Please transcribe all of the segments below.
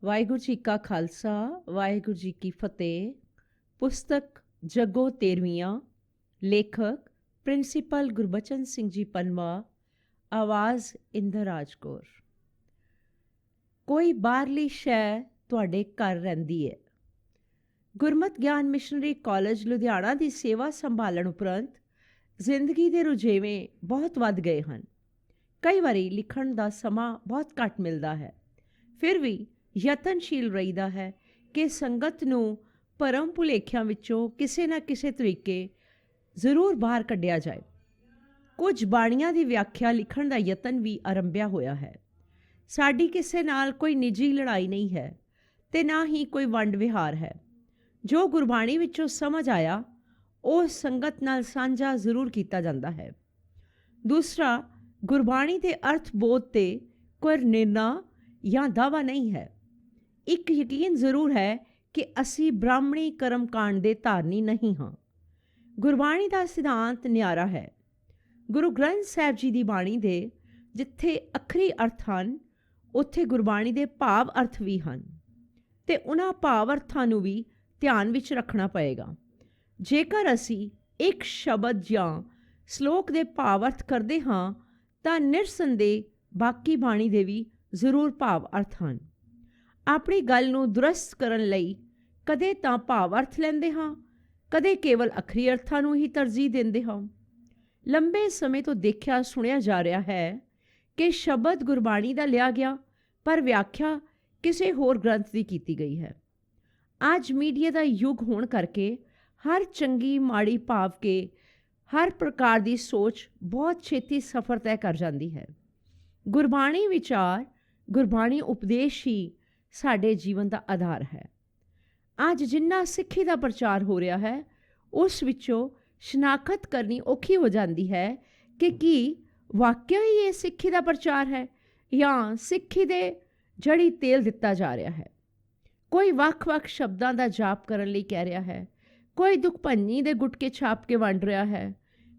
ਵਾਹਿਗੁਰੂ ਜੀ ਕਾ ਖਾਲਸਾ ਵਾਹਿਗੁਰੂ ਜੀ ਕੀ ਫਤਿਹ। ਪੁਸਤਕ ਜੱਗੋ ਤੇਰਵੀਆਂ। ਲੇਖਕ ਪ੍ਰਿੰਸੀਪਲ ਗੁਰਬਚਨ ਸਿੰਘ ਜੀ ਪੰਨਵਾ। ਆਵਾਜ਼ ਇੰਦਰਾਜ ਕੌਰ। ਕੋਈ ਬਾਹਰਲੀ ਸ਼ੈ ਤੁਹਾਡੇ ਘਰ ਰਹਿੰਦੀ ਹੈ। ਗੁਰਮਤਿ ਗਿਆਨ ਮਿਸ਼ਨਰੀ ਕਾਲਜ ਲੁਧਿਆਣਾ ਦੀ ਸੇਵਾ ਸੰਭਾਲਣ ਉਪਰੰਤ ਜ਼ਿੰਦਗੀ ਦੇ ਰੁਝੇਵੇਂ ਬਹੁਤ ਵੱਧ ਗਏ ਹਨ। ਕਈ ਵਾਰੀ ਲਿਖਣ ਦਾ ਸਮਾਂ ਬਹੁਤ ਘੱਟ ਮਿਲਦਾ ਹੈ, ਫਿਰ ਵੀ ਯਤਨਸ਼ੀਲ ਰਹੀਦਾ ਹੈ ਕਿ ਸੰਗਤ ਨੂੰ ਭਰਮ ਭੁਲੇਖਿਆਂ ਵਿੱਚੋਂ ਕਿਸੇ ਨਾ ਕਿਸੇ ਤਰੀਕੇ ਜ਼ਰੂਰ ਬਾਹਰ ਕੱਢਿਆ ਜਾਏ। ਕੁਝ ਬਾਣੀਆਂ ਦੀ ਵਿਆਖਿਆ ਲਿਖਣ ਦਾ ਯਤਨ ਵੀ ਆਰੰਭਿਆ ਹੋਇਆ ਹੈ। ਸਾਡੀ ਕਿਸੇ ਨਾਲ ਕੋਈ ਨਿੱਜੀ ਲੜਾਈ ਨਹੀਂ ਹੈ ਤੇ ਨਾ ਹੀ ਕੋਈ ਵੰਡ ਵਿਹਾਰ ਹੈ। ਜੋ ਗੁਰਬਾਣੀ ਵਿੱਚੋਂ ਸਮਝ ਆਇਆ ਉਹ ਸੰਗਤ ਨਾਲ ਸਾਂਝਾ ਜ਼ਰੂਰ ਕੀਤਾ ਜਾਂਦਾ ਹੈ। ਦੂਸਰਾ, ਗੁਰਬਾਣੀ ਦੇ ਅਰਥ ਬੋਧ ਤੇ ਕੋਈ ਨਿਰਣਾ ਜਾਂ ਦਾਅਵਾ ਨਹੀਂ ਹੈ। ਇੱਕ ਯਕੀਨ ਜ਼ਰੂਰ ਹੈ ਕਿ ਅਸੀਂ ਬ੍ਰਾਹਮਣੀ ਕਰਮਕਾਂਡ ਦੇ ਧਾਰਨੀ ਨਹੀਂ ਹਾਂ। ਗੁਰਬਾਣੀ ਦਾ ਸਿਧਾਂਤ ਨਿਆਰਾ ਹੈ। ਗੁਰੂ ਗ੍ਰੰਥ ਸਾਹਿਬ ਜੀ ਦੀ ਬਾਣੀ ਦੇ ਜਿੱਥੇ ਅੱਖਰੀ ਅਰਥ ਹਨ, ਉੱਥੇ ਗੁਰਬਾਣੀ ਦੇ ਭਾਵ ਅਰਥ ਵੀ ਹਨ ਤੇ ਉਹਨਾਂ ਭਾਵ ਅਰਥਾਂ ਨੂੰ ਵੀ ਧਿਆਨ ਵਿੱਚ ਰੱਖਣਾ ਪਏਗਾ। ਜੇਕਰ ਅਸੀਂ ਇੱਕ ਸ਼ਬਦ ਜਾਂ ਸ਼ਲੋਕ ਦੇ ਭਾਵ ਅਰਥ ਕਰਦੇ ਹਾਂ ਤਾਂ ਨਿਰਸੰਦੇਹ ਬਾਕੀ ਬਾਣੀ ਦੇ ਵੀ ਜ਼ਰੂਰ ਭਾਵ ਅਰਥ ਹਨ। ਆਪਣੀ ਗੱਲ ਨੂੰ ਦੁਰਸਤ ਕਰਨ ਲਈ ਕਦੇ ਤਾਂ ਭਾਵ ਅਰਥ ਲੈਂਦੇ ਹਾਂ, ਕਦੇ ਕੇਵਲ ਅੱਖਰੀ ਅਰਥਾਂ ਨੂੰ ਹੀ ਤਰਜੀਹ ਦਿੰਦੇ ਹਾਂ। ਲੰਬੇ ਸਮੇਂ ਤੋਂ ਦੇਖਿਆ ਸੁਣਿਆ ਜਾ ਰਿਹਾ ਹੈ ਕਿ ਸ਼ਬਦ ਗੁਰਬਾਣੀ ਦਾ ਲਿਆ ਗਿਆ, ਪਰ ਵਿਆਖਿਆ ਕਿਸੇ ਹੋਰ ਗ੍ਰੰਥ ਦੀ ਕੀਤੀ ਗਈ ਹੈ। ਅੱਜ ਮੀਡੀਆ ਦਾ ਯੁੱਗ ਹੋਣ ਕਰਕੇ ਹਰ ਚੰਗੀ ਮਾੜੀ ਭਾਵ ਕੇ ਹਰ ਪ੍ਰਕਾਰ ਦੀ ਸੋਚ ਬਹੁਤ ਛੇਤੀ ਸਫ਼ਰ ਤੈਅ ਕਰ ਜਾਂਦੀ ਹੈ। ਗੁਰਬਾਣੀ ਵਿਚਾਰ, ਗੁਰਬਾਣੀ ਉਪਦੇਸ਼ ਹੀ ਸਾਡੇ ਜੀਵਨ ਦਾ ਆਧਾਰ ਹੈ। ਅੱਜ ਜਿੰਨਾ ਸਿੱਖੀ ਦਾ ਪ੍ਰਚਾਰ ਹੋ ਰਿਹਾ ਹੈ, ਉਸ ਵਿੱਚੋਂ ਸ਼ਨਾਖਤ ਕਰਨੀ ਔਖੀ ਹੋ ਜਾਂਦੀ ਹੈ ਕਿ ਕੀ ਵਾਕਿਆ ਹੀ ਇਹ ਸਿੱਖੀ ਦਾ ਪ੍ਰਚਾਰ ਹੈ ਜਾਂ ਸਿੱਖੀ ਦੇ ਜੜੀ ਤੇਲ ਦਿੱਤਾ ਜਾ ਰਿਹਾ ਹੈ। ਕੋਈ ਵੱਖ-ਵੱਖ ਸ਼ਬਦਾਂ ਦਾ ਜਾਪ ਕਰਨ ਲਈ ਕਹਿ ਰਿਹਾ ਹੈ, ਕੋਈ ਦੁੱਖ ਭੰਨੀ ਦੇ ਗੁਟਕੇ ਛਾਪ ਕੇ ਵੰਡ ਰਿਹਾ ਹੈ,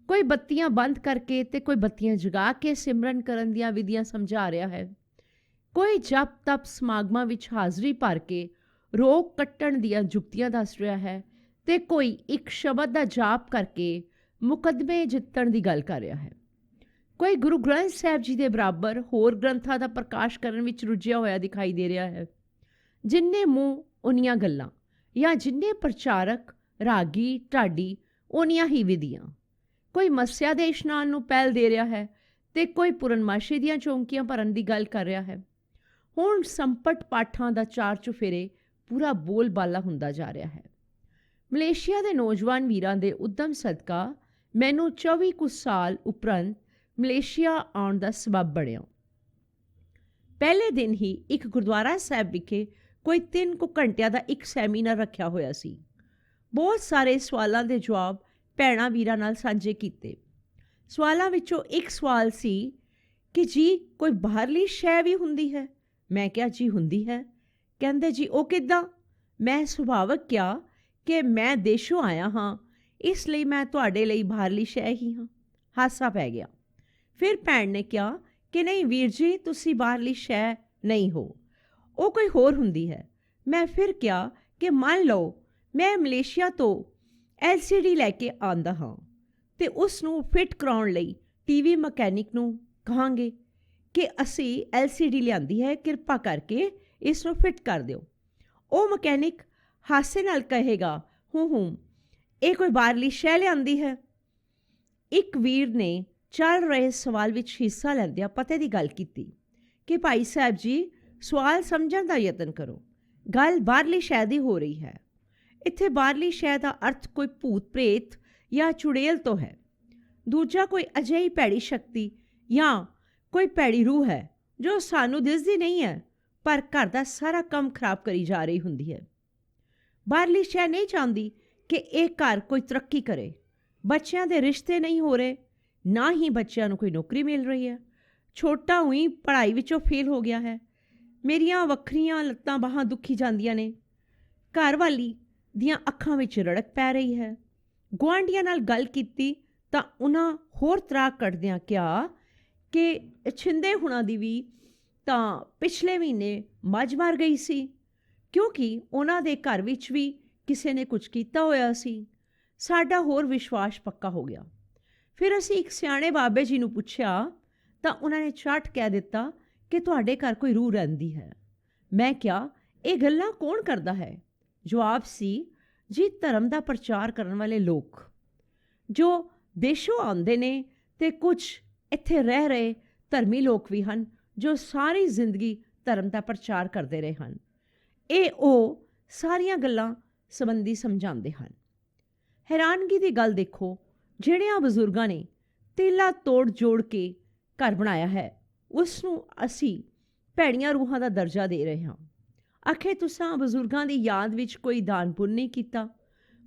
ਕੋਈ ਬੱਤੀਆਂ ਬੰਦ ਕਰਕੇ ਤੇ ਕੋਈ ਬੱਤੀਆਂ ਜਗਾ ਕੇ ਸਿਮਰਨ ਕਰਨ ਦੀਆਂ ਵਿਧੀਆਂ ਸਮਝਾ ਰਿਹਾ ਹੈ, ਕੋਈ ਜਪ ਤਪ ਸਮਾਗਮਾਂ ਵਿੱਚ ਹਾਜ਼ਰੀ ਭਰ ਕੇ ਰੋਗ ਕੱਟਣ ਦੀਆਂ ਜੁਗਤੀਆਂ ਦੱਸ ਰਿਹਾ ਹੈ ਤੇ ਕੋਈ ਇੱਕ ਸ਼ਬਦ ਦਾ ਜਾਪ ਕਰਕੇ ਮੁਕੱਦਮੇ ਜਿੱਤਣ ਦੀ ਗੱਲ ਕਰ ਰਿਹਾ ਹੈ। ਕੋਈ ਗੁਰੂ ਗ੍ਰੰਥ ਸਾਹਿਬ ਜੀ ਦੇ ਬਰਾਬਰ ਹੋਰ ਗ੍ਰੰਥਾਂ ਦਾ ਪ੍ਰਕਾਸ਼ ਕਰਨ ਵਿੱਚ ਰੁੱਝਿਆ ਹੋਇਆ ਦਿਖਾਈ ਦੇ ਰਿਹਾ ਹੈ। ਜਿੰਨੇ ਮੂੰਹ ਉਨੀਆਂ ਗੱਲਾਂ, ਜਾਂ ਜਿੰਨੇ ਪ੍ਰਚਾਰਕ ਰਾਗੀ ਢਾਡੀ ਉਨੀਆਂ ਹੀ ਵਿਧੀਆਂ। ਕੋਈ ਮੱਸਿਆ ਦੇ ਇਸ਼ਨਾਨ ਨੂੰ ਪਹਿਲ ਦੇ ਰਿਹਾ ਹੈ ਤੇ ਕੋਈ ਪੂਰਨਮਾਸ਼ੀ ਦੀਆਂ ਚੌਂਕੀਆਂ ਭਰਨ ਦੀ ਗੱਲ ਕਰ ਰਿਹਾ ਹੈ। ਹੁਣ ਸੰਪਟ ਪਾਠਾਂ ਦਾ ਚਾਰ ਚੁਫੇਰੇ ਪੂਰਾ ਬੋਲ ਬਾਲਾ ਹੁੰਦਾ ਜਾ ਰਿਹਾ ਹੈ। ਮਲੇਸ਼ੀਆ ਦੇ ਨੌਜਵਾਨ ਵੀਰਾਂ ਦੇ ਉੱਦਮ ਸਦਕਾ ਮੈਨੂੰ 24 ਕੁ ਸਾਲ ਉਪਰੰਤ ਮਲੇਸ਼ੀਆ ਆਉਣ ਦਾ ਸਬੱਬ ਬਣਿਆ। ਪਹਿਲੇ ਦਿਨ ਹੀ ਇੱਕ ਗੁਰਦੁਆਰਾ ਸਾਹਿਬ ਵਿਖੇ ਕੋਈ 3 ਕੁ ਘੰਟਿਆਂ ਦਾ ਇੱਕ ਸੈਮੀਨਾਰ ਰੱਖਿਆ ਹੋਇਆ ਸੀ। ਬਹੁਤ ਸਾਰੇ ਸਵਾਲਾਂ ਦੇ ਜਵਾਬ ਭੈਣਾਂ ਵੀਰਾਂ ਨਾਲ ਸਾਂਝੇ ਕੀਤੇ। ਸਵਾਲਾਂ ਵਿੱਚੋਂ ਇੱਕ ਸਵਾਲ ਸੀ ਕਿ ਜੀ ਕੋਈ ਬਾਹਰਲੀ ਸ਼ੈ ਵੀ ਹੁੰਦੀ ਹੈ। ਮੈਂ ਕਿਹਾ ਜੀ ਹੁੰਦੀ ਹੈ। ਕਹਿੰਦੇ ਜੀ ਉਹ ਕਿੱਦਾਂ? ਮੈਂ ਸੁਭਾਵਕ ਕਿਹਾ ਕਿ ਮੈਂ ਦੇਸ਼ੋਂ ਆਇਆ ਹਾਂ, ਇਸ ਲਈ ਮੈਂ ਤੁਹਾਡੇ ਲਈ ਬਾਹਰਲੀ ਸ਼ੈ ਹੀ ਹਾਂ। ਹਾਸਾ ਪੈ ਗਿਆ। ਫਿਰ ਭੈਣ ਨੇ ਕਿਹਾ ਕਿ ਨਹੀਂ ਵੀਰ ਜੀ, ਤੁਸੀਂ ਬਾਹਰਲੀ ਸ਼ੈ ਨਹੀਂ ਹੋ, ਉਹ ਕੋਈ ਹੋਰ ਹੁੰਦੀ ਹੈ। ਮੈਂ ਫਿਰ ਕਿਹਾ ਕਿ ਮੰਨ ਲਓ ਮੈਂ ਮਲੇਸ਼ੀਆ ਤੋਂ LCD ਲੈ ਕੇ ਆਉਂਦਾ ਹਾਂ ਤੇ ਉਸ ਨੂੰ ਫਿੱਟ ਕਰਾਉਣ ਲਈ TV ਮਕੈਨਿਕ ਨੂੰ ਕਹਾਂਗੇ ਕਿ ਅਸੀਂ LCD ਲਿਆਂਦੀ ਹੈ, ਕਿਰਪਾ ਕਰਕੇ ਇਸ ਨੂੰ ਫਿੱਟ ਕਰ ਦਿਓ। ਉਹ ਮਕੈਨਿਕ ਹਾਸੇ ਨਾਲ ਕਹੇਗਾ, ਹੂੰ ਇਹ ਕੋਈ ਬਾਹਰਲੀ ਸ਼ੈ ਲਿਆਂਦੀ ਹੈ। ਇੱਕ ਵੀਰ ਨੇ ਚੱਲ ਰਹੇ ਸਵਾਲ ਵਿੱਚ ਹਿੱਸਾ ਲੈਂਦਿਆਂ ਪਤੇ ਦੀ ਗੱਲ ਕੀਤੀ ਕਿ ਭਾਈ ਸਾਹਿਬ ਜੀ, ਸਵਾਲ ਸਮਝਣ ਦਾ ਯਤਨ ਕਰੋ। ਗੱਲ ਬਾਹਰਲੀ ਸ਼ੈ ਦੀ ਹੋ ਰਹੀ ਹੈ। ਇੱਥੇ ਬਾਹਰਲੀ ਸ਼ੈ ਦਾ ਅਰਥ ਕੋਈ ਭੂਤ ਪ੍ਰੇਤ ਜਾਂ ਚੁੜੇਲ ਤੋਂ ਹੈ। ਦੂਜਾ ਕੋਈ ਅਜਿਹੀ ਭੈੜੀ ਸ਼ਕਤੀ ਜਾਂ ਕੋਈ ਭੈੜੀ ਰੂਹ ਹੈ ਜੋ ਸਾਨੂੰ ਦਿਸਦੀ ਨਹੀਂ ਹੈ, ਪਰ ਘਰ ਦਾ ਸਾਰਾ ਕੰਮ ਖਰਾਬ ਕਰੀ ਜਾ ਰਹੀ ਹੁੰਦੀ ਹੈ। ਬਾਹਰਲੀ ਸ਼ੈ ਨਹੀਂ ਚਾਹੁੰਦੀ ਕਿ ਇਹ ਘਰ ਕੋਈ ਤਰੱਕੀ ਕਰੇ। ਬੱਚਿਆਂ ਦੇ ਰਿਸ਼ਤੇ ਨਹੀਂ ਹੋ ਰਹੇ, ਨਾ ਹੀ ਬੱਚਿਆਂ ਨੂੰ ਕੋਈ ਨੌਕਰੀ ਮਿਲ ਰਹੀ ਹੈ। ਛੋਟਾ ਉਹੀ ਪੜ੍ਹਾਈ ਵਿੱਚੋਂ ਫੇਲ ਹੋ ਗਿਆ ਹੈ। ਮੇਰੀਆਂ ਵੱਖਰੀਆਂ ਲੱਤਾਂ ਬਾਹਾਂ ਦੁਖੀ ਜਾਂਦੀਆਂ ਨੇ। ਘਰ ਵਾਲੀ ਦੀਆਂ ਅੱਖਾਂ ਵਿੱਚ ਰੜਕ ਪੈ ਰਹੀ ਹੈ। ਗੁਆਂਢੀਆਂ ਨਾਲ ਗੱਲ ਕੀਤੀ ਤਾਂ ਉਹਨਾਂ ਹੋਰ ਤਰ੍ਹਾਂ ਕੱਢਦਿਆਂ ਕਿਹਾ ਕਿ ਛਿੰਦੇ ਹੁਣਾਂ ਦੀ ਵੀ ਤਾਂ ਪਿਛਲੇ ਮਹੀਨੇ ਮੱਝ ਮਰ ਗਈ ਸੀ ਕਿਉਂਕਿ ਉਹਨਾਂ ਦੇ ਘਰ ਵਿੱਚ ਵੀ ਕਿਸੇ ਨੇ ਕੁਝ ਕੀਤਾ ਹੋਇਆ ਸੀ। ਸਾਡਾ ਹੋਰ ਵਿਸ਼ਵਾਸ ਪੱਕਾ ਹੋ ਗਿਆ। ਫਿਰ ਅਸੀਂ ਇੱਕ ਸਿਆਣੇ ਬਾਬੇ ਜੀ ਨੂੰ ਪੁੱਛਿਆ ਤਾਂ ਉਹਨਾਂ ਨੇ ਝੱਟ ਕਹਿ ਦਿੱਤਾ ਕਿ ਤੁਹਾਡੇ ਘਰ ਕੋਈ ਰੂਹ ਰਹਿੰਦੀ ਹੈ। ਮੈਂ ਕਿਹਾ, ਇਹ ਗੱਲਾਂ ਕੌਣ ਕਰਦਾ ਹੈ? ਜਵਾਬ ਸੀ, ਜੀ ਧਰਮ ਦਾ ਪ੍ਰਚਾਰ ਕਰਨ ਵਾਲੇ ਲੋਕ ਜੋ ਦੇਸ਼ੋਂ ਆਉਂਦੇ ਨੇ, ਅਤੇ ਕੁਝ ਇੱਥੇ ਰਹਿ ਰਹੇ ਧਰਮੀ ਲੋਕ ਵੀ ਹਨ ਜੋ ਸਾਰੀ ਜ਼ਿੰਦਗੀ ਧਰਮ ਦਾ ਪ੍ਰਚਾਰ ਕਰਦੇ ਰਹੇ ਹਨ। ਇਹ ਉਹ ਸਾਰੀਆਂ ਗੱਲਾਂ ਸੰਬੰਧੀ ਸਮਝਾਉਂਦੇ ਹਨ। ਹੈਰਾਨਗੀ ਦੀ ਗੱਲ ਦੇਖੋ, ਜਿਹੜਿਆਂ ਬਜ਼ੁਰਗਾਂ ਨੇ ਤੇਲਾ ਤੋੜ ਜੋੜ ਕੇ ਘਰ ਬਣਾਇਆ ਹੈ, ਉਸ ਨੂੰ ਅਸੀਂ ਭੈੜੀਆਂ ਰੂਹਾਂ ਦਾ ਦਰਜਾ ਦੇ ਰਹੇ ਹਾਂ। ਆਖੇ ਤੁਸਾਂ ਬਜ਼ੁਰਗਾਂ ਦੀ ਯਾਦ ਵਿੱਚ ਕੋਈ ਦਾਨ ਪੁੰਨ ਨਹੀਂ ਕੀਤਾ,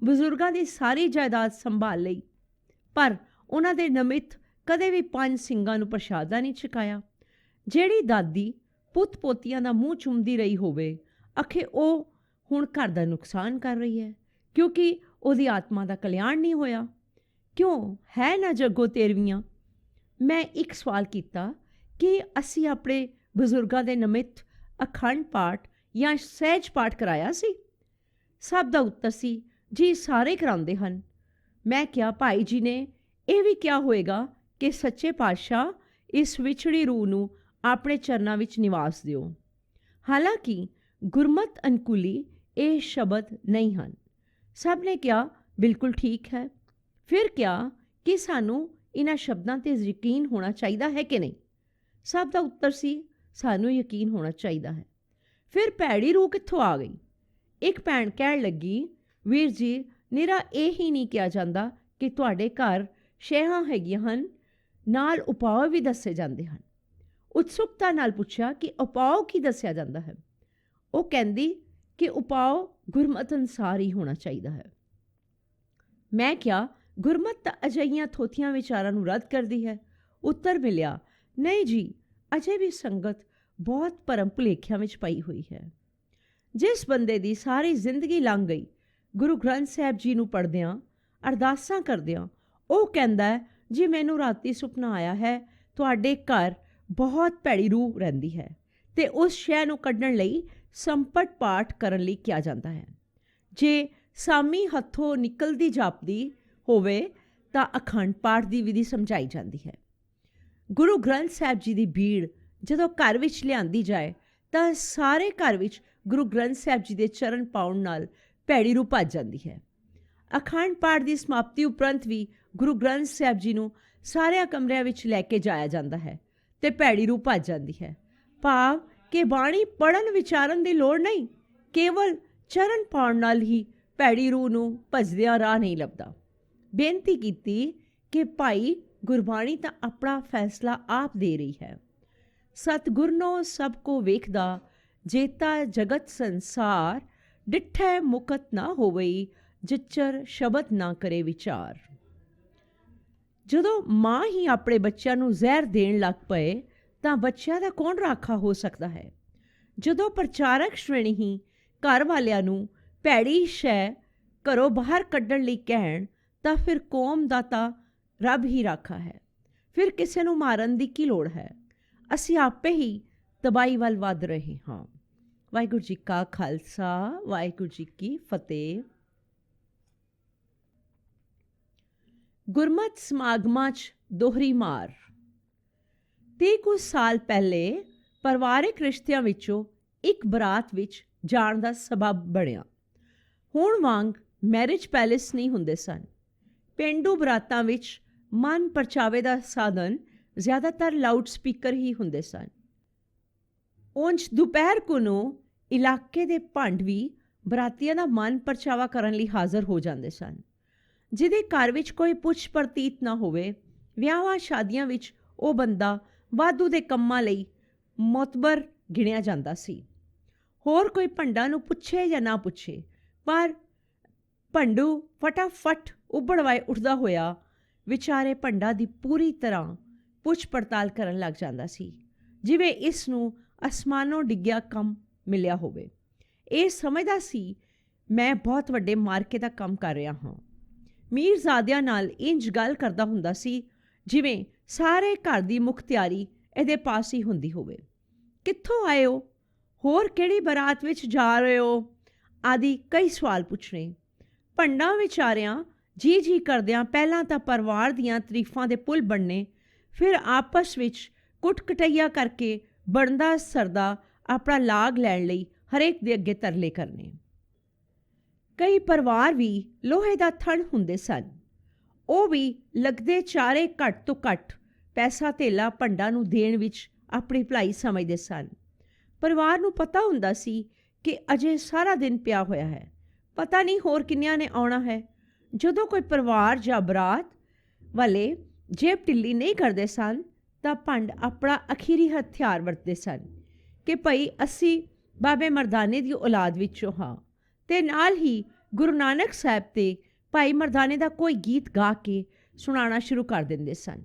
ਬਜ਼ੁਰਗਾਂ ਦੀ ਸਾਰੀ ਜਾਇਦਾਦ ਸੰਭਾਲ ਲਈ, ਪਰ ਉਹਨਾਂ ਦੇ ਨਿਮਿਤ ਕਦੇ ਵੀ 5 ਸਿੰਘਾਂ ਨੂੰ ਪ੍ਰਸ਼ਾਦਾ ਨਹੀਂ ਛਕਾਇਆ। ਜਿਹੜੀ ਦਾਦੀ ਪੁੱਤ ਪੋਤੀਆਂ ਦਾ ਮੂੰਹ ਚੁੰਮਦੀ ਰਹੀ ਹੋਵੇ, ਆਖੇ ਉਹ ਹੁਣ ਘਰ ਦਾ ਨੁਕਸਾਨ ਕਰ ਰਹੀ ਹੈ ਕਿਉਂਕਿ ਉਹਦੀ ਆਤਮਾ ਦਾ ਕਲਿਆਣ ਨਹੀਂ ਹੋਇਆ। ਕਿਉਂ ਹੈ ਨਾ ਜੱਗੋ ਤੇਰਵੀਆਂ? ਮੈਂ ਇੱਕ ਸਵਾਲ ਕੀਤਾ ਕਿ ਅਸੀਂ ਆਪਣੇ ਬਜ਼ੁਰਗਾਂ ਦੇ ਨਿਮਿਤ ਅਖੰਡ ਪਾਠ ਜਾਂ ਸਹਿਜ ਪਾਠ ਕਰਾਇਆ ਸੀ? ਸਭ ਦਾ ਉੱਤਰ ਸੀ, ਜੀ ਸਾਰੇ ਕਰਾਉਂਦੇ ਹਨ। ਮੈਂ ਕਿਹਾ, ਭਾਈ ਜੀ ਨੇ ਇਹ ਵੀ ਕਿਹਾ ਹੋਵੇਗਾ ਕਿ ਸੱਚੇ ਪਾਤਸ਼ਾਹ ਇਸ ਵਿਛੜੀ ਰੂਹ ਨੂੰ ਆਪਣੇ ਚਰਨਾਂ ਵਿੱਚ ਨਿਵਾਸ ਦਿਓ। ਹਾਲਾਂਕਿ ਗੁਰਮਤ ਅਨੁਕੂਲੀ ਇਹ ਸ਼ਬਦ ਨਹੀਂ ਹਨ। ਸਭ ਨੇ ਕਿਹਾ, ਬਿਲਕੁਲ ਠੀਕ ਹੈ। ਫਿਰ ਕਿਹਾ ਕਿ ਸਾਨੂੰ ਇਹਨਾਂ ਸ਼ਬਦਾਂ 'ਤੇ ਯਕੀਨ ਹੋਣਾ ਚਾਹੀਦਾ ਹੈ ਕਿ ਨਹੀਂ? ਸਭ ਦਾ ਉੱਤਰ ਸੀ, ਸਾਨੂੰ ਯਕੀਨ ਹੋਣਾ ਚਾਹੀਦਾ ਹੈ। ਫਿਰ ਭੈੜੀ ਰੂਹ ਕਿੱਥੋਂ ਆ ਗਈ? ਇੱਕ ਭੈਣ ਕਹਿਣ ਲੱਗੀ, ਵੀਰ ਜੀ, ਨਿਰਾ ਇਹ ਹੀ ਨਹੀਂ ਕਿਹਾ ਜਾਂਦਾ ਕਿ ਤੁਹਾਡੇ ਘਰ ਸ਼ੈਹਾਂ ਹੈਗੀਆਂ ਹਨ, ਨਾਲ ਉਪਾਅ ਵੀ ਦੱਸੇ ਜਾਂਦੇ ਹਨ। ਉਤਸੁਕਤਾ ਨਾਲ ਪੁੱਛਿਆ ਕਿ ਉਪਾਅ ਕੀ ਦੱਸਿਆ ਜਾਂਦਾ ਹੈ? ਉਹ ਕਹਿੰਦੀ ਕਿ ਉਪਾਅ ਗੁਰਮਤ ਅਨੁਸਾਰ ਹੀ ਹੋਣਾ ਚਾਹੀਦਾ ਹੈ। ਮੈਂ ਕਿਹਾ, ਗੁਰਮਤ ਤਾਂ ਅਜਿਹੀਆਂ ਥੋਥੀਆਂ ਵਿਚਾਰਾਂ ਨੂੰ ਰੱਦ ਕਰਦੀ ਹੈ। ਉੱਤਰ ਮਿਲਿਆ, ਨਹੀਂ ਜੀ, ਅਜੇ ਵੀ ਸੰਗਤ ਬਹੁਤ ਭਰਮ ਭੁਲੇਖਿਆਂ ਵਿੱਚ ਪਈ ਹੋਈ ਹੈ। ਜਿਸ ਬੰਦੇ ਦੀ ਸਾਰੀ ਜ਼ਿੰਦਗੀ ਲੰਘ ਗਈ ਗੁਰੂ ਗ੍ਰੰਥ ਸਾਹਿਬ ਜੀ ਨੂੰ ਪੜ੍ਹਦਿਆਂ, ਅਰਦਾਸਾਂ ਕਰਦਿਆਂ, ਉਹ ਕਹਿੰਦਾ ਹੈ, ਜੀ ਮੈਨੂੰ ਰਾਤੀ ਸੁਪਨਾ ਆਇਆ ਹੈ ਤੁਹਾਡੇ ਘਰ ਬਹੁਤ ਭੈੜੀ ਰੂਹ ਰਹਿੰਦੀ ਹੈ, ਅਤੇ ਉਸ ਸ਼ੈ ਨੂੰ ਕੱਢਣ ਲਈ ਸੰਪਟ ਪਾਠ ਕਰਨ ਲਈ ਕਿਹਾ ਜਾਂਦਾ ਹੈ। ਜੇ ਸਾਮੀ ਹੱਥੋਂ ਨਿਕਲਦੀ ਜਾਪਦੀ ਹੋਵੇ ਤਾਂ ਅਖੰਡ ਪਾਠ ਦੀ ਵਿਧੀ ਸਮਝਾਈ ਜਾਂਦੀ ਹੈ। ਗੁਰੂ ਗ੍ਰੰਥ ਸਾਹਿਬ ਜੀ ਦੀ ਬੀੜ ਜਦੋਂ ਘਰ ਵਿੱਚ ਲਿਆਂਦੀ ਜਾਏ ਤਾਂ ਸਾਰੇ ਘਰ ਵਿੱਚ ਗੁਰੂ ਗ੍ਰੰਥ ਸਾਹਿਬ ਜੀ ਦੇ ਚਰਨ ਪਾਉਣ ਨਾਲ ਭੈੜੀ ਰੂਹ ਭੱਜ ਜਾਂਦੀ ਹੈ। ਅਖੰਡ ਪਾਠ ਦੀ ਸਮਾਪਤੀ ਉਪਰੰਤ ਵੀ ਗੁਰੂ ਗ੍ਰੰਥ ਸਾਹਿਬ ਜੀ ਨੂੰ ਸਾਰਿਆਂ ਕਮਰਿਆਂ ਵਿੱਚ ਲੈ ਕੇ ਜਾਇਆ ਜਾਂਦਾ ਹੈ ਅਤੇ ਭੈੜੀ ਰੂਹ ਭੱਜ ਜਾਂਦੀ ਹੈ। ਭਾਵ ਕਿ ਬਾਣੀ ਪੜ੍ਹਨ ਵਿਚਾਰਨ ਦੀ ਲੋੜ ਨਹੀਂ, ਕੇਵਲ ਚਰਨ ਪਾਉਣ ਨਾਲ ਹੀ ਭੈੜੀ ਰੂਹ ਨੂੰ ਭੱਜਦਿਆਂ ਰਾਹ ਨਹੀਂ ਲੱਭਦਾ। ਬੇਨਤੀ ਕੀਤੀ ਕਿ ਭਾਈ, ਗੁਰਬਾਣੀ ਤਾਂ ਆਪਣਾ ਫੈਸਲਾ ਆਪ ਦੇ ਰਹੀ ਹੈ। ਸਤਿਗੁਰਨੋ ਸਭ ਕੋ ਵੇਖਦਾ, ਜੇਤਾ ਜਗਤ ਸੰਸਾਰ, ਡਿਠੈ ਮੁਕਤ ਨਾ ਹੋਵਈ, ਜਿਚਰ ਸ਼ਬਦ ਨਾ ਕਰੇ ਵਿਚਾਰ। ਜਦੋਂ ਮਾਂ ਹੀ ਆਪਣੇ ਬੱਚਿਆਂ ਨੂੰ ਜ਼ਹਿਰ ਦੇਣ ਲੱਗ ਪਏ ਤਾਂ ਬੱਚਿਆਂ ਦਾ ਕੌਣ ਰਾਖਾ ਹੋ ਸਕਦਾ ਹੈ? ਜਦੋਂ ਪ੍ਰਚਾਰਕ ਸ਼੍ਰੇਣੀ ਹੀ ਘਰ ਵਾਲਿਆਂ ਨੂੰ ਭੈੜੀ ਸ਼ੈ ਘਰੋਂ ਬਾਹਰ ਕੱਢਣ ਲਈ ਕਹਿਣ ਤਾਂ ਫਿਰ ਕੌਮ ਦਾ ਤਾਂ ਰੱਬ ਹੀ ਰਾਖਾ ਹੈ। ਫਿਰ ਕਿਸੇ ਨੂੰ ਮਾਰਨ ਦੀ ਕੀ ਲੋੜ ਹੈ? ਅਸੀਂ ਆਪੇ ਹੀ ਤਬਾਹੀ ਵੱਲ ਵੱਧ ਰਹੇ ਹਾਂ। ਵਾਹਿਗੁਰੂ ਜੀ ਕਾ ਖਾਲਸਾ, ਵਾਹਿਗੁਰੂ ਜੀ ਕੀ ਫਤਿਹ। ਗੁਰਮਤਿ ਸਮਾਗਮਾਂ 'ਚ ਦੋਹਰੀ ਮਾਰ। 30 ਕੁ ਸਾਲ ਪਹਿਲੇ ਪਰਿਵਾਰਿਕ ਰਿਸ਼ਤਿਆਂ ਵਿੱਚੋਂ ਇੱਕ ਬਰਾਤ ਵਿੱਚ ਜਾਣ ਦਾ ਸਬਬ ਬਣਿਆ। ਹੁਣ ਵਾਂਗ ਮੈਰਿਜ ਪੈਲੇਸ ਨਹੀਂ ਹੁੰਦੇ ਸਨ। ਪੇਂਡੂ ਬਰਾਤਾਂ ਵਿੱਚ ਮਨ ਪਰਚਾਵੇ ਦਾ ਸਾਧਨ ਜ਼ਿਆਦਾਤਰ ਲਾਊਡ ਸਪੀਕਰ ਹੀ ਹੁੰਦੇ ਸਨ। ਉਂਝ ਦੁਪਹਿਰ ਨੂੰ ਇਲਾਕੇ ਦੇ ਭੰਡ ਵੀ ਬਰਾਤੀਆਂ ਦਾ ਮਨ ਪਰਚਾਵਾ ਕਰਨ ਲਈ ਹਾਜ਼ਰ ਹੋ ਜਾਂਦੇ ਸਨ। ਜਿਹਦੇ ਘਰ ਵਿੱਚ ਕੋਈ ਪੁੱਛ ਪ੍ਰਤੀਤ ਨਾ ਹੋਵੇ, ਵਿਆਹਾਂ ਸ਼ਾਦੀਆਂ ਵਿੱਚ ਉਹ ਬੰਦਾ ਵਾਧੂ ਦੇ ਕੰਮਾਂ ਲਈ ਮੁਤਬਰ ਗਿਣਿਆ ਜਾਂਦਾ ਸੀ। ਹੋਰ ਕੋਈ ਭੰਡਾਂ ਨੂੰ ਪੁੱਛੇ ਜਾਂ ਨਾ ਪੁੱਛੇ, ਪਰ ਭੰਡੂ ਫਟਾਫਟ ਉਬੜਵਾਏ ਉੱਠਦਾ ਹੋਇਆ ਵਿਚਾਰੇ ਭੰਡਾਂ ਦੀ ਪੂਰੀ ਤਰ੍ਹਾਂ ਪੁੱਛ ਪੜਤਾਲ ਕਰਨ ਲੱਗ ਜਾਂਦਾ ਸੀ, ਜਿਵੇਂ ਇਸ ਨੂੰ ਅਸਮਾਨੋਂ ਡਿੱਗਿਆ ਕੰਮ ਮਿਲਿਆ ਹੋਵੇ। ਇਹ ਸਮਝਦਾ ਸੀ ਮੈਂ ਬਹੁਤ ਵੱਡੇ ਮਾਰਕੇ ਦਾ ਕੰਮ ਕਰ ਰਿਹਾ ਹਾਂ। ਮੀਰਜ਼ਾਦਿਆਂ ਨਾਲ ਇੰਜ ਗੱਲ ਕਰਦਾ ਹੁੰਦਾ ਸੀ ਜਿਵੇਂ ਸਾਰੇ ਘਰ ਦੀ ਮੁਖਤਿਆਰੀ ਇਹਦੇ ਪਾਸ ਹੀ ਹੁੰਦੀ ਹੋਵੇ। ਕਿੱਥੋਂ ਆਏ ਹੋ? ਹੋਰ ਕਿਹੜੀ ਬਰਾਤ ਵਿੱਚ ਜਾ ਰਹੇ ਹੋ ਆਦਿ ਕਈ ਸਵਾਲ ਪੁੱਛਣੇ। ਭੰਡਾਂ ਵਿਚਾਰਿਆਂ ਜੀ ਕਰਦਿਆਂ ਪਹਿਲਾਂ ਤਾਂ ਪਰਿਵਾਰ ਦੀਆਂ ਤਾਰੀਫਾਂ ਦੇ ਪੁੱਲ ਬਣਨੇ, ਫਿਰ ਆਪਸ ਵਿੱਚ ਕੁੱਟ ਕਟਈਆ ਕਰਕੇ ਬਣਦਾ ਸਰਦਾ ਆਪਣਾ ਲਾਗ ਲੈਣ ਲਈ ਹਰੇਕ ਦੇ ਅੱਗੇ ਤਰਲੇ ਕਰਨੇ। ਕਈ ਪਰਿਵਾਰ ਵੀ ਲੋਹੇ ਦਾ ਥਣ ਹੁੰਦੇ ਸਨ। ਉਹ ਵੀ ਲੱਗਦੇ ਚਾਰੇ ਘੱਟ ਤੋਂ ਘੱਟ ਪੈਸਾ ਧੇਲਾ ਭੰਡਾਂ ਨੂੰ ਦੇਣ ਵਿੱਚ ਆਪਣੀ ਭਲਾਈ ਸਮਝਦੇ ਸਨ। ਪਰਿਵਾਰ ਨੂੰ ਪਤਾ ਹੁੰਦਾ ਸੀ ਕਿ ਅਜੇ ਸਾਰਾ ਦਿਨ ਪਿਆ ਹੋਇਆ ਹੈ, ਪਤਾ ਨਹੀਂ ਹੋਰ ਕਿੰਨਿਆਂ ਨੇ ਆਉਣਾ ਹੈ। ਜਦੋਂ ਕੋਈ ਪਰਿਵਾਰ ਜਾਂ ਬਰਾਤ ਵਾਲੇ ਜੇਬ ਢਿੱਲੀ ਨਹੀਂ ਕਰਦੇ ਸਨ ਤਾਂ ਭੰਡ ਆਪਣਾ ਅਖੀਰੀ ਹਥਿਆਰ ਵਰਤਦੇ ਸਨ ਕਿ ਭਈ ਅਸੀਂ ਬਾਬੇ ਮਰਦਾਨੇ ਦੀ ਔਲਾਦ ਵਿੱਚੋਂ ਹਾਂ, ਤੇ ਨਾਲ ਹੀ ਗੁਰੂ ਨਾਨਕ ਸਾਹਿਬ ਤੇ ਭਾਈ ਮਰਦਾਨੇ ਦਾ ਕੋਈ ਗੀਤ ਗਾ ਕੇ ਸੁਣਾਉਣਾ ਸ਼ੁਰੂ ਕਰ ਦਿੰਦੇ ਸਨ।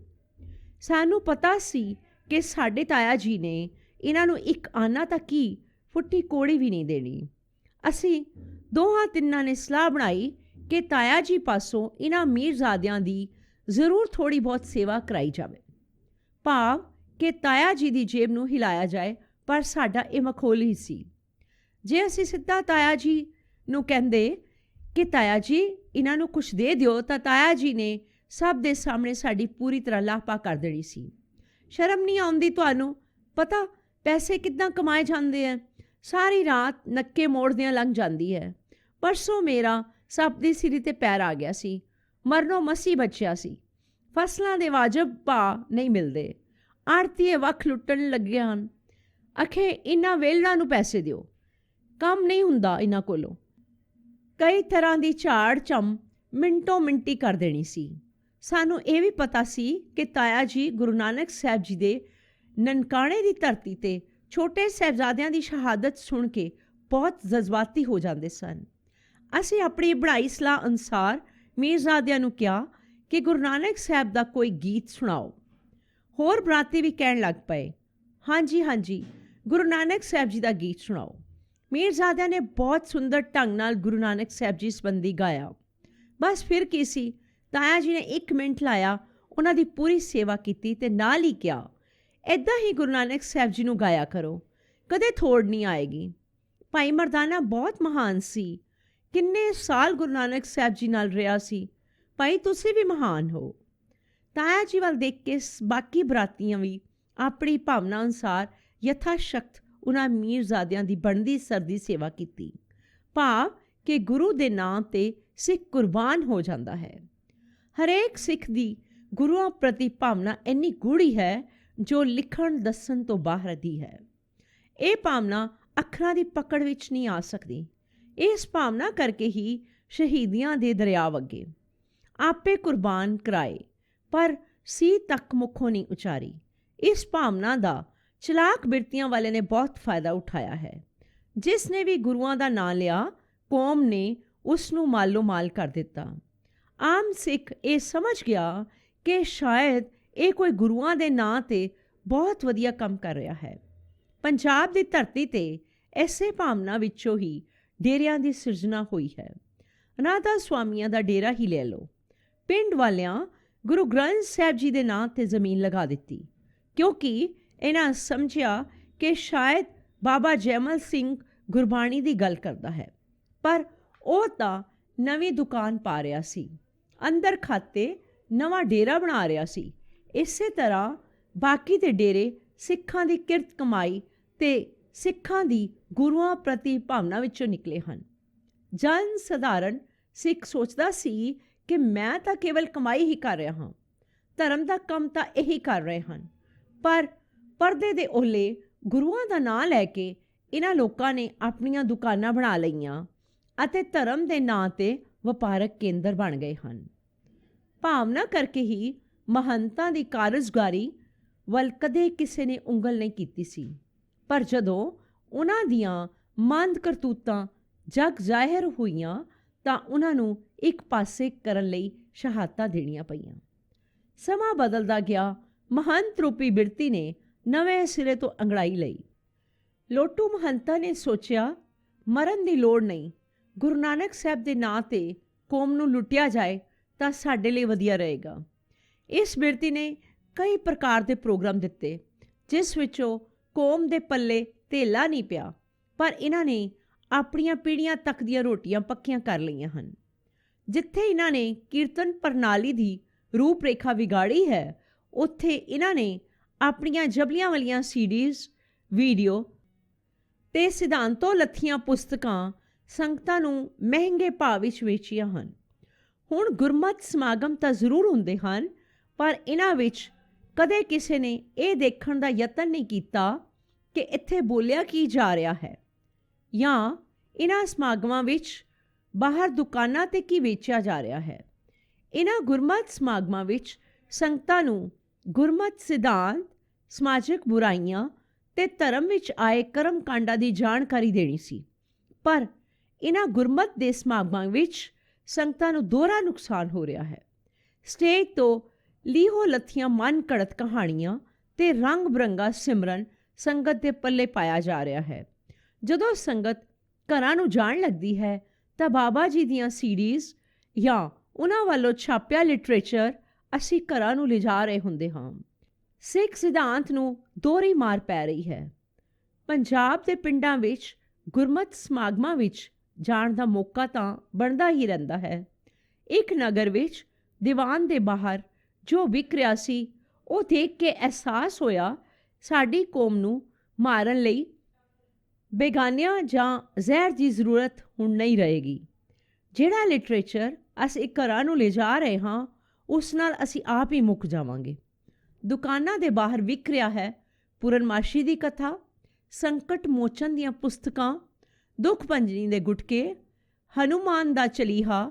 ਸਾਨੂੰ ਪਤਾ ਸੀ ਕਿ ਸਾਡੇ ਤਾਇਆ ਜੀ ਨੇ ਇਹਨਾਂ ਨੂੰ ਇੱਕ ਆਨਾ ਤਾਂ ਕੀ ਫੁੱਟੀ ਕੋੜੀ ਵੀ ਨਹੀਂ ਦੇਣੀ। ਅਸੀਂ ਦੋਹਾਂ ਤਿੰਨਾਂ ਨੇ ਸਲਾਹ ਬਣਾਈ ਕਿ ਤਾਇਆ ਜੀ ਪਾਸੋਂ ਇਹਨਾਂ ਮੀਰਜ਼ਾਦਿਆਂ ਦੀ ਜ਼ਰੂਰ ਥੋੜ੍ਹੀ ਬਹੁਤ ਸੇਵਾ ਕਰਾਈ ਜਾਵੇ, ਭਾਵ ਕਿ ਤਾਇਆ ਜੀ ਦੀ ਜੇਬ ਨੂੰ ਹਿਲਾਇਆ ਜਾਏ। ਪਰ ਸਾਡਾ ਇਹ ਮਖੌਲ ਹੀ ਸੀ। ਜੇ ਅਸੀਂ ਸਿੱਧਾ ਤਾਇਆ ਜੀ ਨੂੰ ਕਹਿੰਦੇ ਕਿ ਤਾਇਆ ਜੀ ਇਹਨਾਂ ਨੂੰ ਕੁਛ ਦੇ ਦਿਓ, ਤਾਂ ਤਾਇਆ ਜੀ ਨੇ ਸਭ ਦੇ ਸਾਹਮਣੇ ਸਾਡੀ ਪੂਰੀ ਤਰ੍ਹਾਂ ਲਾਪਾ ਕਰ ਦੇਣੀ ਸੀ। ਸ਼ਰਮ ਨਹੀਂ ਆਉਂਦੀ ਤੁਹਾਨੂੰ? ਪਤਾ ਪੈਸੇ ਕਿੱਦਾਂ ਕਮਾਏ ਜਾਂਦੇ ਹੈ? ਸਾਰੀ ਰਾਤ ਨੱਕੇ ਮੋੜਦਿਆਂ ਲੰਘ ਜਾਂਦੀ ਹੈ। ਪਰਸੋਂ ਮੇਰਾ ਸਭ ਦੀ ਸਿਰੀ ਤੇ ਪੈਰ ਆ ਗਿਆ ਸੀ, ਮਰਨੋਂ ਮਸੀ ਬਚਿਆ ਸੀ। ਫਸਲਾਂ ਦੇ ਵਾਜਬ ਭਾਅ ਨਹੀਂ ਮਿਲਦੇ, ਆੜਤੀਏ ਵੱਖ ਲੁੱਟਣ ਲੱਗੇ ਹਨ। ਅਖੇ ਇਹਨਾਂ ਵੇਲਣਾ ਨੂੰ ਪੈਸੇ ਦਿਓ, ਕੰਮ ਨਹੀਂ ਹੁੰਦਾ ਇਹਨਾਂ ਕੋਲੋਂ। ਕਈ ਤਰ੍ਹਾਂ ਦੀ ਝਾੜ ਝੰਮ ਮਿੰਟੋ ਮਿੰਟੀ ਕਰ ਦੇਣੀ ਸੀ। ਸਾਨੂੰ ਇਹ ਵੀ ਪਤਾ ਸੀ ਕਿ ਤਾਇਆ ਜੀ ਗੁਰੂ ਨਾਨਕ ਸਾਹਿਬ ਜੀ ਦੇ ਨਨਕਾਣੇ ਦੀ ਧਰਤੀ ਤੇ ਛੋਟੇ ਸਾਹਿਬਜ਼ਾਦਿਆਂ ਦੀ ਸ਼ਹਾਦਤ ਸੁਣ ਕੇ ਬਹੁਤ ਜਜ਼ਬਾਤੀ ਹੋ ਜਾਂਦੇ ਸਨ। ਅਸੀਂ ਆਪਣੀ ਬਣਾਈ ਸਲਾਹ ਅਨੁਸਾਰ ਮੀਰਜ਼ਾਦਿਆਂ ਨੂੰ ਕਿਹਾ ਕਿ ਗੁਰੂ ਨਾਨਕ ਸਾਹਿਬ ਦਾ ਕੋਈ ਗੀਤ ਸੁਣਾਓ। ਹੋਰ ਬਰਾਤੀ ਵੀ ਕਹਿਣ ਲੱਗ ਪਏ, ਹਾਂਜੀ ਗੁਰੂ ਨਾਨਕ ਸਾਹਿਬ ਜੀ ਦਾ ਗੀਤ ਸੁਣਾਓ। ਮੀਰਜ਼ਾਦਿਆਂ ਨੇ ਬਹੁਤ ਸੁੰਦਰ ਢੰਗ ਨਾਲ ਗੁਰੂ ਨਾਨਕ ਸਾਹਿਬ ਜੀ ਸੰਬੰਧੀ ਗਾਇਆ। ਬਸ ਫਿਰ ਕੀ ਸੀ, ਤਾਇਆ ਜੀ ਨੇ 1 ਮਿੰਟ ਲਾਇਆ, ਉਹਨਾਂ ਦੀ ਪੂਰੀ ਸੇਵਾ ਕੀਤੀ ਤੇ ਨਾਲ ਹੀ ਕਿਹਾ, ਇੱਦਾਂ ਹੀ ਗੁਰੂ ਨਾਨਕ ਸਾਹਿਬ ਜੀ ਨੂੰ ਗਾਇਆ ਕਰੋ, ਕਦੇ ਥੋੜ ਨਹੀਂ ਆਏਗੀ। ਭਾਈ ਮਰਦਾਨਾ ਬਹੁਤ ਮਹਾਨ ਸੀ, ਕਿੰਨੇ ਸਾਲ ਗੁਰੂ ਨਾਨਕ ਸਾਹਿਬ ਜੀ ਨਾਲ ਰਿਹਾ ਸੀ। ਭਾਈ ਤੁਸੀਂ ਵੀ ਮਹਾਨ ਹੋ। ਤਾਇਆ ਜੀ ਵੱਲ ਦੇਖ ਕੇ ਬਾਕੀ ਬਰਾਤੀਆਂ ਵੀ ਆਪਣੀ ਭਾਵਨਾ ਅਨੁਸਾਰ ਯਥਾ ਸ਼ਕਤ ਉਹਨਾਂ ਮੀਰਜ਼ਾਦਿਆਂ ਦੀ ਬਣਦੀ ਸਰਦੀ ਸੇਵਾ ਕੀਤੀ, ਭਾਵ ਕਿ ਗੁਰੂ ਦੇ ਨਾਂ 'ਤੇ ਸਿੱਖ ਕੁਰਬਾਨ ਹੋ ਜਾਂਦਾ ਹੈ। ਹਰੇਕ ਸਿੱਖ ਦੀ ਗੁਰੂਆਂ ਪ੍ਰਤੀ ਭਾਵਨਾ ਇੰਨੀ ਗੂੜ੍ਹੀ ਹੈ ਜੋ ਲਿਖਣ ਦੱਸਣ ਤੋਂ ਬਾਹਰ ਦੀ ਹੈ। ਇਹ ਭਾਵਨਾ ਅੱਖਰਾਂ ਦੀ ਪਕੜ ਵਿੱਚ ਨਹੀਂ ਆ ਸਕਦੀ। ਇਸ ਭਾਵਨਾ ਕਰਕੇ ਹੀ ਸ਼ਹੀਦੀਆਂ ਦੇ ਦਰਿਆ ਵਗੇ, ਆਪੇ ਕੁਰਬਾਨ ਕਰਾਏ, ਪਰ ਸੀ ਤੱਕ ਮੁੱਖੋਂ ਨਹੀਂ ਉਚਾਰੀ। ਇਸ ਭਾਵਨਾ ਦਾ ਚਲਾਕ ਬਿਰਤੀਆਂ ਵਾਲੇ ਨੇ ਬਹੁਤ ਫਾਇਦਾ ਉਠਾਇਆ ਹੈ। ਜਿਸ ਨੇ ਵੀ ਗੁਰੂਆਂ ਦਾ ਨਾਂ ਲਿਆ, ਕੌਮ ਨੇ ਉਸ ਨੂੰ ਮਾਲੋ ਮਾਲ ਕਰ ਦਿੱਤਾ। ਆਮ ਸਿੱਖ ਇਹ ਸਮਝ ਗਿਆ ਕਿ ਸ਼ਾਇਦ ਇਹ ਕੋਈ ਗੁਰੂਆਂ ਦੇ ਨਾਂ 'ਤੇ ਬਹੁਤ ਵਧੀਆ ਕੰਮ ਕਰ ਰਿਹਾ ਹੈ। ਪੰਜਾਬ ਦੀ ਧਰਤੀ 'ਤੇ ਐਸੇ ਭਾਵਨਾ ਵਿੱਚੋਂ ਹੀ ਡੇਰਿਆਂ ਦੀ ਸਿਰਜਣਾ ਹੋਈ ਹੈ। ਰਾਧਾ ਸੁਆਮੀਆਂ ਦਾ ਡੇਰਾ ਹੀ ਲੈ ਲਓ। ਪਿੰਡ ਵਾਲਿਆਂ ਗੁਰੂ ਗ੍ਰੰਥ ਸਾਹਿਬ ਜੀ ਦੇ ਨਾਂ 'ਤੇ ਜ਼ਮੀਨ ਲਗਾ ਦਿੱਤੀ, ਕਿਉਂਕਿ ਇਹਨਾਂ ਸਮਝਿਆ ਕਿ ਸ਼ਾਇਦ ਬਾਬਾ ਜੈਮਲ ਸਿੰਘ ਗੁਰਬਾਣੀ ਦੀ ਗੱਲ ਕਰਦਾ ਹੈ। ਪਰ ਉਹ ਤਾਂ ਨਵੀਂ ਦੁਕਾਨ ਪਾ ਰਿਹਾ ਸੀ, ਅੰਦਰ ਖਾਤੇ ਨਵਾਂ ਡੇਰਾ ਬਣਾ ਰਿਹਾ ਸੀ। ਇਸੇ ਤਰ੍ਹਾਂ ਬਾਕੀ ਦੇ ਡੇਰੇ ਸਿੱਖਾਂ ਦੀ ਕਿਰਤ ਕਮਾਈ ਤੇ ਸਿੱਖਾਂ ਦੀ ਗੁਰੂਆਂ ਪ੍ਰਤੀ ਭਾਵਨਾ ਵਿੱਚੋਂ ਨਿਕਲੇ ਹਨ। ਜਨ ਸਧਾਰਨ ਸਿੱਖ ਸੋਚਦਾ ਸੀ ਕਿ ਮੈਂ ਤਾਂ ਕੇਵਲ ਕਮਾਈ ਹੀ ਕਰ ਰਿਹਾ ਹਾਂ, ਧਰਮ ਦਾ ਕੰਮ ਤਾਂ ਇਹੀ ਕਰ ਰਹੇ ਹਨ। ਪਰ ਪਰਦੇ ਦੇ ਓਹਲੇ ਗੁਰੂਆਂ ਦਾ ਨਾਂ ਲੈ ਕੇ ਇਹਨਾਂ ਲੋਕਾਂ ਨੇ ਆਪਣੀਆਂ ਦੁਕਾਨਾਂ ਬਣਾ ਲਈਆਂ ਅਤੇ ਧਰਮ ਦੇ ਨਾਂ 'ਤੇ ਵਪਾਰਕ ਕੇਂਦਰ ਬਣ ਗਏ ਹਨ। ਭਾਵਨਾ ਕਰਕੇ ਹੀ ਮਹੰਤਾਂ ਦੀ ਕਾਰਜਗਾਰੀ ਵੱਲ ਕਦੇ ਕਿਸੇ ਨੇ ਉਂਗਲ ਨਹੀਂ ਕੀਤੀ ਸੀ, ਪਰ ਜਦੋਂ ਉਹਨਾਂ ਦੀਆਂ ਮੰਦ ਕਰਤੂਤਾਂ ਜਗ ਜ਼ਾਹਿਰ ਹੋਈਆਂ ਤਾਂ ਉਹਨਾਂ ਨੂੰ ਇੱਕ ਪਾਸੇ ਕਰਨ ਲਈ ਸ਼ਹਾਦਤਾਂ ਦੇਣੀਆਂ ਪਈਆਂ। ਸਮਾਂ ਬਦਲਦਾ ਗਿਆ, ਮਹੰਤ ਰੂਪੀ ਬਿਰਤੀ ਨੇ ਨਵੇਂ ਸਿਰੇ ਤੋਂ ਅੰਗੜਾਈ ਲਈ। ਲੋਟੂ ਮਹੰਤਾਂ ਨੇ ਸੋਚਿਆ, ਮਰਨ ਦੀ ਲੋੜ ਨਹੀਂ, ਗੁਰੂ ਨਾਨਕ ਸਾਹਿਬ ਦੇ ਨਾਂ 'ਤੇ ਕੌਮ ਨੂੰ ਲੁੱਟਿਆ ਜਾਏ ਤਾਂ ਸਾਡੇ ਲਈ ਵਧੀਆ ਰਹੇਗਾ। ਇਸ ਬਿਰਤੀ ਨੇ ਕਈ ਪ੍ਰਕਾਰ ਦੇ ਪ੍ਰੋਗਰਾਮ ਦਿੱਤੇ, ਜਿਸ ਵਿੱਚੋਂ ਕੌਮ ਦੇ ਪੱਲੇ ਧੇਲਾ ਨਹੀਂ ਪਿਆ। ਪਰ ਇਹਨਾਂ ਨੇ ਆਪਣੀਆਂ ਪੀੜ੍ਹੀਆਂ ਤੱਕ ਦੀਆਂ ਰੋਟੀਆਂ ਪੱਕੀਆਂ ਕਰ ਲਈਆਂ ਹਨ। ਜਿੱਥੇ ਇਹਨਾਂ ਨੇ ਕੀਰਤਨ ਪ੍ਰਣਾਲੀ ਦੀ ਰੂਪ ਰੇਖਾ ਵਿਗਾੜੀ ਹੈ, ਉੱਥੇ ਇਹਨਾਂ ਨੇ ਆਪਣੀਆਂ ਜਬਲੀਆਂ ਵਾਲੀਆਂ ਸੀਡੀਜ਼, ਵੀਡੀਓ ਤੇ ਸਿਧਾਂਤੋਂ ਲੱਥੀਆਂ ਪੁਸਤਕਾਂ ਸੰਗਤਾਂ ਨੂੰ ਮਹਿੰਗੇ ਭਾਅ ਵਿੱਚ ਵੇਚੀਆਂ ਹਨ। ਹੁਣ ਗੁਰਮਤ ਸਮਾਗਮ ਤਾਂ ਜ਼ਰੂਰ ਹੁੰਦੇ ਹਨ, ਪਰ ਇਹਨਾਂ ਵਿੱਚ ਕਦੇ ਕਿਸੇ ਨੇ ਇਹ ਦੇਖਣ ਦਾ ਯਤਨ ਨਹੀਂ ਕੀਤਾ ਕਿ ਇੱਥੇ ਬੋਲਿਆ ਕੀ ਜਾ ਰਿਹਾ ਹੈ, ਜਾਂ ਇਹਨਾਂ ਸਮਾਗਮਾਂ ਵਿੱਚ ਬਾਹਰ ਦੁਕਾਨਾਂ 'ਤੇ ਕੀ ਵੇਚਿਆ ਜਾ ਰਿਹਾ ਹੈ। ਇਹਨਾਂ ਗੁਰਮਤ ਸਮਾਗਮਾਂ ਵਿੱਚ ਸੰਗਤਾਂ ਨੂੰ ਗੁਰਮਤ ਸਿਧਾਂਤ, ਸਮਾਜਿਕ ਬੁਰਾਈਆਂ ਤੇ ਧਰਮ ਵਿੱਚ ਆਏ ਕਰਮ ਕਾਂਡਾਂ ਦੀ ਜਾਣਕਾਰੀ ਦੇਣੀ ਸੀ, ਪਰ ਇਹਨਾਂ ਗੁਰਮਤ ਦੇ ਸਮਾਗਮਾਂ ਵਿੱਚ ਸੰਗਤਾਂ ਨੂੰ ਦੋਹਰਾ ਨੁਕਸਾਨ ਹੋ ਰਿਹਾ ਹੈ। ਸਟੇਜ ਤੋਂ ਲੀਹੋ ਲੱਥੀਆਂ ਮਨ ਘੜਤ ਕਹਾਣੀਆਂ ਤੇ ਰੰਗ ਬਰੰਗਾ ਸਿਮਰਨ ਸੰਗਤ ਦੇ ਪੱਲੇ ਪਾਇਆ ਜਾ ਰਿਹਾ ਹੈ। ਜਦੋਂ ਸੰਗਤ ਘਰਾਂ ਨੂੰ ਜਾਣ ਲੱਗਦੀ ਹੈ ਤਾਂ ਬਾਬਾ ਜੀ ਦੀਆਂ ਸੀਡੀਜ਼ ਜਾਂ ਉਹਨਾਂ ਵੱਲੋਂ ਛਾਪਿਆ ਲਿਟਰੇਚਰ ਅਸੀਂ ਘਰਾਂ ਨੂੰ ਲਿਜਾ ਰਹੇ ਹੁੰਦੇ ਹਾਂ। ਸਿੱਖ ਸਿਧਾਂਤ ਨੂੰ ਦੋਹਰੀ ਮਾਰ ਪੈ ਰਹੀ ਹੈ। ਪੰਜਾਬ ਦੇ ਪਿੰਡਾਂ ਵਿੱਚ ਗੁਰਮਤ ਸਮਾਗਮਾਂ ਵਿੱਚ ਜਾਣ ਦਾ ਮੌਕਾ ਤਾਂ ਬਣਦਾ ਹੀ ਰਹਿੰਦਾ ਹੈ। ਇੱਕ ਨਗਰ ਵਿੱਚ ਦੀਵਾਨ ਦੇ ਬਾਹਰ ਜੋ ਵਿਕ ਰਿਹਾ ਸੀ, ਉਹ ਦੇਖ ਕੇ ਅਹਿਸਾਸ ਹੋਇਆ ਸਾਡੀ ਕੌਮ ਨੂੰ ਮਾਰਨ ਲਈ ਬੇਗਾਨਿਆਂ ਜਾਂ ਜ਼ਹਿਰ ਦੀ ਜ਼ਰੂਰਤ ਹੁਣ ਨਹੀਂ ਰਹੇਗੀ। ਜਿਹੜਾ ਲਿਟਰੇਚਰ ਅਸੀਂ ਘਰਾਂ ਨੂੰ ਲਿਜਾ ਰਹੇ ਹਾਂ, ਉਸ ਨਾਲ ਅਸੀਂ ਆਪ ਹੀ ਮੁੱਕ ਜਾਵਾਂਗੇ। ਦੁਕਾਨਾਂ ਦੇ ਬਾਹਰ ਵਿਕ ਰਿਹਾ ਹੈ ਪੂਰਨਮਾਸ਼ੀ ਦੀ ਕਥਾ, ਸੰਕਟ ਮੋਚਨ ਦੀਆਂ ਪੁਸਤਕਾਂ, ਦੁੱਖ ਭੰਜਨੀ ਦੇ ਗੁਟਕੇ, ਹਨੂਮਾਨ ਦਾ ਚਲੀਹਾ,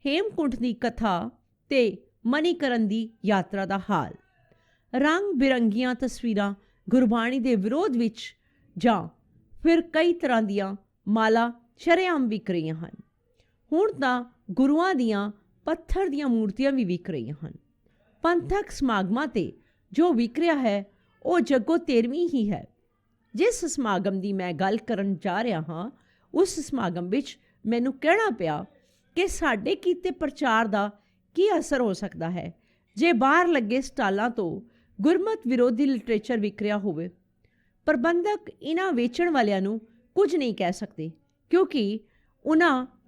ਹੇਮਕੁੰਟ ਦੀ ਕਥਾ ਤੇ ਮਨੀਕਰਨ ਦੀ ਯਾਤਰਾ ਦਾ ਹਾਲ। ਰੰਗ ਬਿਰੰਗੀਆਂ ਤਸਵੀਰਾਂ ਗੁਰਬਾਣੀ ਦੇ ਵਿਰੋਧ ਵਿੱਚ ਜਾਂ ਫਿਰ ਕਈ ਤਰ੍ਹਾਂ ਦੀਆਂ ਮਾਲਾ ਸ਼ਰੇਆਮ ਵਿਕ ਰਹੀਆਂ ਹਨ। ਹੁਣ ਤਾਂ ਗੁਰੂਆਂ ਦੀਆਂ ਪੱਥਰ ਦੀਆਂ ਮੂਰਤੀਆਂ ਵੀ ਵਿਕ ਰਹੀਆਂ ਹਨ। ਪੰਥਕ ਸਮਾਗਮਾਂ 'ਤੇ ਜੋ ਵਿਕ ਰਿਹਾ ਹੈ ਉਹ ਜੱਗੋ ਤੇਰਵੀਂ ਹੀ ਹੈ। ਜਿਸ ਸਮਾਗਮ ਦੀ ਮੈਂ ਗੱਲ ਕਰਨ ਜਾ ਰਿਹਾ ਹਾਂ, ਉਸ ਸਮਾਗਮ ਵਿੱਚ ਮੈਨੂੰ ਕਹਿਣਾ ਪਿਆ ਕਿ ਸਾਡੇ ਕੀਤੇ ਪ੍ਰਚਾਰ ਦਾ ਕੀ ਅਸਰ ਹੋ ਸਕਦਾ ਹੈ ਜੇ ਬਾਹਰ ਲੱਗੇ ਸਟਾਲਾਂ ਤੋਂ ਗੁਰਮਤ ਵਿਰੋਧੀ ਲਿਟਰੇਚਰ ਵਿਕ ਰਿਹਾ ਹੋਵੇ। ਪ੍ਰਬੰਧਕ ਇਹਨਾਂ ਵੇਚਣ ਵਾਲਿਆਂ ਨੂੰ ਕੁਝ ਨਹੀਂ ਕਹਿ ਸਕਦੇ, ਕਿਉਂਕਿ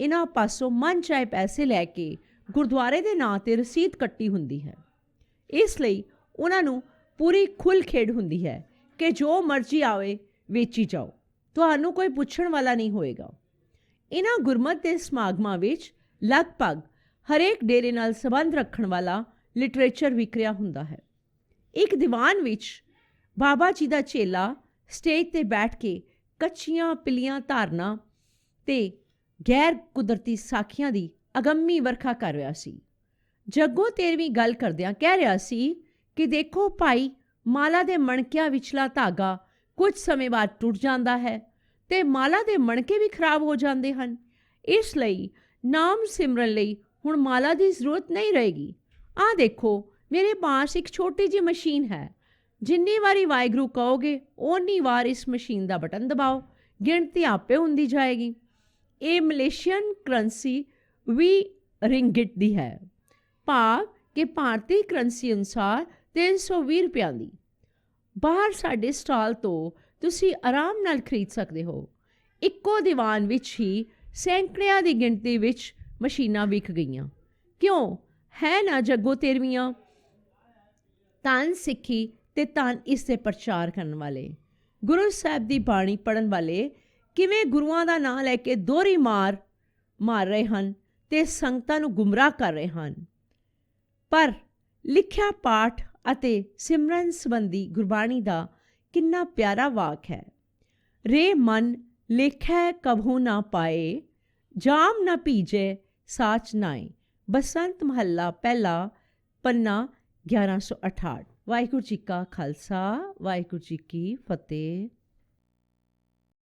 ਇਹਨਾਂ ਪਾਸੋਂ ਮਨ ਚਾਹੇ ਪੈਸੇ ਲੈ ਕੇ ਗੁਰਦੁਆਰੇ ਦੇ ਨਾਂ 'ਤੇ ਰਸੀਦ ਕੱਟੀ ਹੁੰਦੀ ਹੈ। ਇਸ ਲਈ ਉਹਨਾਂ ਨੂੰ ਪੂਰੀ ਖੁੱਲ੍ਹ ਖੇਡ ਹੁੰਦੀ ਹੈ ਕਿ ਜੋ ਮਰਜ਼ੀ ਆਵੇ ਵੇਚੀ ਜਾਓ, ਤੁਹਾਨੂੰ ਕੋਈ ਪੁੱਛਣ ਵਾਲਾ ਨਹੀਂ ਹੋਏਗਾ। ਇਹਨਾਂ ਗੁਰਮਤ ਦੇ ਸਮਾਗਮਾਂ ਵਿੱਚ ਲਗਭਗ ਹਰੇਕ ਡੇਰੇ ਨਾਲ ਸੰਬੰਧ ਰੱਖਣ ਵਾਲਾ ਲਿਟਰੇਚਰ ਵਿਕ ਰਿਹਾ ਹੁੰਦਾ ਹੈ। ਇੱਕ ਦੀਵਾਨ ਵਿੱਚ ਬਾਬਾ ਜੀ ਦਾ ਚੇਲਾ ਸਟੇਜ 'ਤੇ ਬੈਠ ਕੇ ਕੱਚੀਆਂ ਪਿੱਲੀਆਂ ਧਾਰਨਾ ਤੇ ਗੈਰ ਕੁਦਰਤੀ ਸਾਖੀਆਂ ਦੀ ਅਗੰਮੀ ਵਰਖਾ ਕਰ ਰਿਹਾ ਸੀ। ਜੱਗੋ ਤੇਰਵੀਂ ਗੱਲ ਕਰਦਿਆਂ ਕਹਿ ਰਿਹਾ ਸੀ ਕਿ ਦੇਖੋ ਭਾਈ, ਮਾਲਾ ਦੇ ਮਣਕਿਆਂ ਵਿਚਲਾ ਧਾਗਾ ਕੁਝ ਸਮੇਂ ਬਾਅਦ ਟੁੱਟ ਜਾਂਦਾ ਹੈ ਤੇ ਮਾਲਾ ਦੇ ਮਣਕੇ ਵੀ ਖਰਾਬ ਹੋ ਜਾਂਦੇ ਹਨ। ਇਸ ਲਈ ਨਾਮ ਸਿਮਰਨ ਲਈ ਹੁਣ ਮਾਲਾ ਦੀ ਜ਼ਰੂਰਤ ਨਹੀਂ ਰਹੇਗੀ। ਆਹ ਦੇਖੋ, ਮੇਰੇ ਪਾਸ ਇੱਕ ਛੋਟੀ ਜਿਹੀ ਮਸ਼ੀਨ ਹੈ। ਜਿੰਨੀ ਵਾਰੀ ਵਾਹਿਗੁਰੂ ਕਹੋਗੇ ਓਨੀ ਵਾਰ ਇਸ ਮਸ਼ੀਨ ਦਾ ਬਟਨ ਦਬਾਓ, ਗਿਣਤੀ ਆਪੇ ਹੁੰਦੀ ਜਾਏਗੀ। ਇਹ ਮਲੇਸ਼ੀਅਨ ਕਰੰਸੀ 20 ਰਿੰਗਿਟ ਦੀ ਹੈ, ਭਾਵ ਕਿ ਭਾਰਤੀ ਕਰੰਸੀ ਅਨੁਸਾਰ 320 ਰੁਪਇਆਂ ਦੀ। ਬਾਹਰ ਸਾਡੇ ਸਟਾਲ ਤੋਂ ਤੁਸੀਂ ਆਰਾਮ ਨਾਲ ਖਰੀਦ ਸਕਦੇ ਹੋ। ਇੱਕੋ ਦੀਵਾਨ ਵਿੱਚ ਹੀ ਸੈਂਕੜਿਆਂ ਦੀ ਗਿਣਤੀ ਵਿੱਚ ਮਸ਼ੀਨਾਂ ਵਿਕ ਗਈਆਂ। ਕਿਉਂ ਹੈ ਨਾ ਜੱਗੋ ਤੇਰਵੀਆਂ? ਧੰਨ ਸਿੱਖੀ ਤੇ ਧੰਨ ਇਸ ਦੇ ਪ੍ਰਚਾਰ ਕਰਨ ਵਾਲੇ, ਗੁਰੂ ਸਾਹਿਬ ਦੀ ਬਾਣੀ ਪੜ੍ਹਨ ਵਾਲੇ ਕਿਵੇਂ ਗੁਰੂਆਂ ਦਾ ਨਾਂ ਲੈ ਕੇ ਦੋਹਰੀ ਮਾਰ ਰਹੇ ਹਨ ਤੇ ਸੰਗਤਾਂ ਨੂੰ ਗੁੰਮਰਾਹ ਕਰ ਰਹੇ ਹਨ। ਪਰ ਲਿਖਿਆ ਪਾਠ ਅਤੇ ਸਿਮਰਨ ਸੰਬੰਧੀ ਗੁਰਬਾਣੀ ਦਾ ਕਿੰਨਾ ਪਿਆਰਾ ਵਾਕ ਹੈ। ਰੇ ਮਨ ਲੇਖੈ ਕਭੂ ਨਾ ਪਾਏ, ਜਾਮ ਨਾ ਭੀਜੇ ਸਾਚ ਨਾਏ। ਬਸੰਤ ਮਹੱਲਾ ਪਹਿਲਾ, ਪੰਨਾ 1168। ਵਾਹਿਗੁਰੂ ਜੀ ਕਾ ਖਾਲਸਾ, ਵਾਹਿਗੁਰੂ ਜੀ ਕੀ ਫਤਿਹ।